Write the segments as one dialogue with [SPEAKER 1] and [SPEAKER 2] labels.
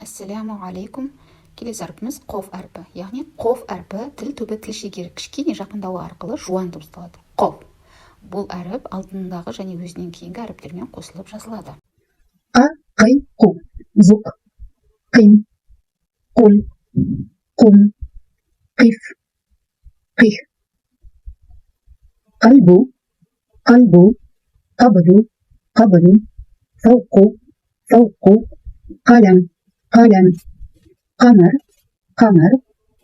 [SPEAKER 1] Ассаляму алейкум. Келесі әрпіміз қоф әрпі. Яғни қоф әрпі тіл түбі тіл шегері кішкене жақындауы арқылы жуан дыбысталады. Қоф. Бұл әріп алдындағы және өзінен кейінгі әріптермен қосылып жазылады.
[SPEAKER 2] А, қи, қу. Зук. Қин. Құл. Құм. Қиф. Қих. Қалбу. Қалбу. Қабылу. Қабылу. Фауқу. Фауқу. Қалам. قلم قمر قمر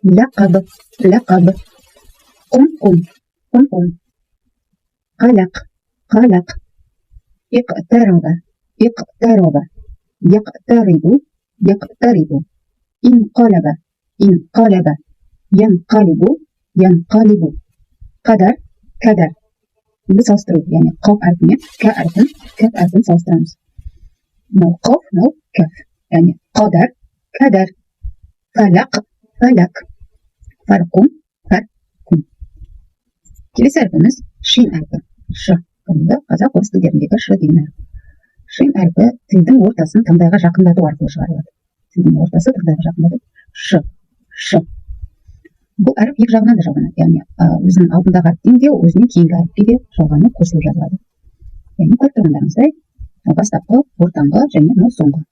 [SPEAKER 2] لقب لقب قمقم قمقم قلق قلق اقترب اقترب يقترب يقترب انقلب انقلب ينقلب ينقلب قدر كدر بصوصترو يعني قاف أربعين كاف أربعين صوصترمز نو قاف نو كاف يعني قدر كدر فلق فلك فرق فرق келесі әрпіміз шин әрпі. Ш. Кәдімгі қазақ орыс тілдеріндегі ш деген әріп. Шин әрпі тілдің ортасын таңдайға жақындату арқылы шығарылады. Тілдің ортасы таңдайға жақындату. Ш. Ш. Бұл әріп екі жағынан да жалғанады. Яғни өзінің алдындағы әріптен де өзінен кейінгі әріпке де жалғанып қосылып жазылады. Яғни көріп тұрғандарыңыздай бастапқы, ортаңғы және мынау соңғы.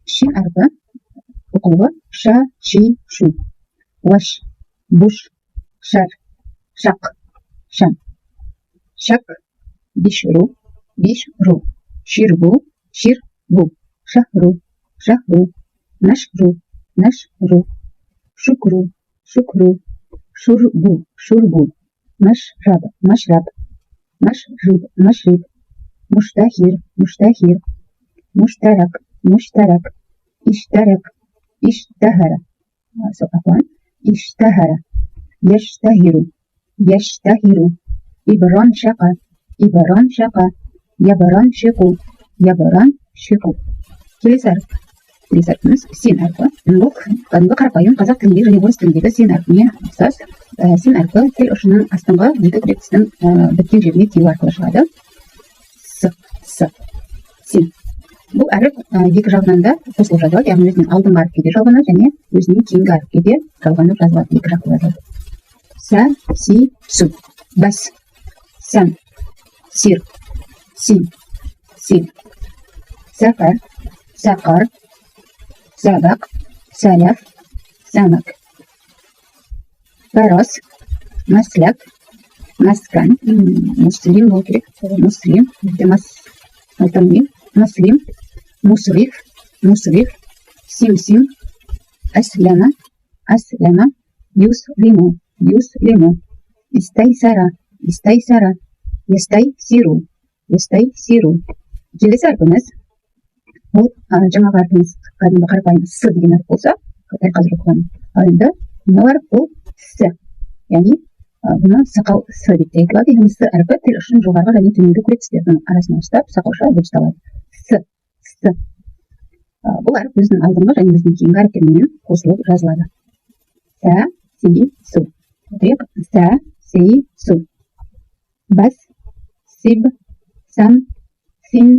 [SPEAKER 2] Шин әрпі оқылуы ша, ши, шу. Уаш, буш, шар, шақ, шам. Шак, бишру, бишру. Ширбу, ширбу. Шахру, шахру. Нашру, нашру. Шукру, шукру. Шурбу, шурбу. Машраб, машраб. Машриб, машриб. Муштахир, муштахир. مشترك مشترك اشترك اشتهر عفوا اشتهر يشتهر يشتهر إبران شقة إبران شقة يبران شقو يبران شقو келесі әрпіміз син әрпі. Бұл кәдімгі қарапайым қазақ тіліндегі және орыс тіліндегі син әрпіне ұқсас. Син әрпі тіл ұшының астыңғы екі күрек тістің біткен жеріне тию арқылы шығады. С син. Бұл әріп екі жағынан да қосылып жазылады, яғни өзінің алдыңғы әріпке де жалғанады және өзінен кейінгі әріпке де жалғанып жазылады, екі жақты жазылады. Са, си, су. Бас, сан, сир, син, сил. Сафар, сақар, сабақ, саляф, самак. Фарас, масляк, маскан, муслим бол керек, муслим, مسلم مصرف مصرف سمسم أسلم أسلم يسلم يسلم استيسر استيسر يستيسر يستيسر келесі әрпіміз бұл жаңағы әрпіміз кәдімгі қарапайым с деген әріп болса дәл қазір оқыған ал енді мынау әріп бұл с яғни бұны сақал с деп те айтылады яғни с әрпі тіл ұшын жоғарғы және төменгі күрек тістердің арасына ұстап сақауша дыбысталады. С. Бұл әріп өзінің алдыңғы және өзінің кейінгі әріптермен қосылып жазылады. Са, си, су. Са, си, су. Бас, сиб, сам, син,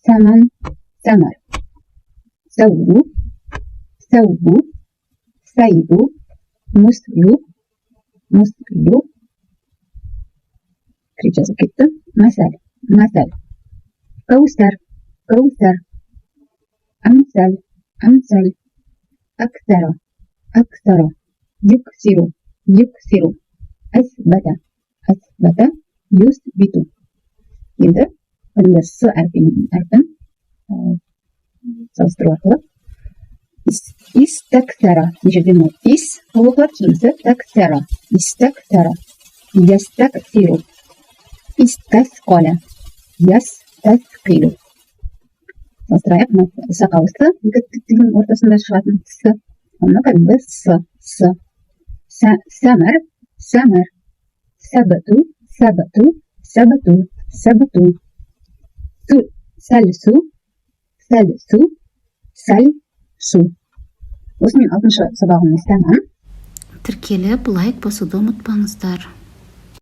[SPEAKER 2] саман, самар. Сауру, саубу, сайбу, муслю, муслю. Крит жазып кетті. Масал, масал. Каустар, كوثر أمثل أمثل أكثر أكثر يكثر يكثر أثبت أثبت يثبت енді кәдімгі с әрпін салыстыру арқылы истактара мына жерде мынау ис толықлар кейінісі тактара истактара ястактиру истасқала ястасқилу салыстырайық. Сақауысты екі тілдің ортасында шығатын с. Оны кәдімгі с. Самар, самар. Сабату, сабату, сабату, сабату. Сәлсу, сәлсу, сәлсу. Осымен 6-шы сабағымыз тәмам.
[SPEAKER 1] Тіркеліп лайк басуды ұмытпаңыздар.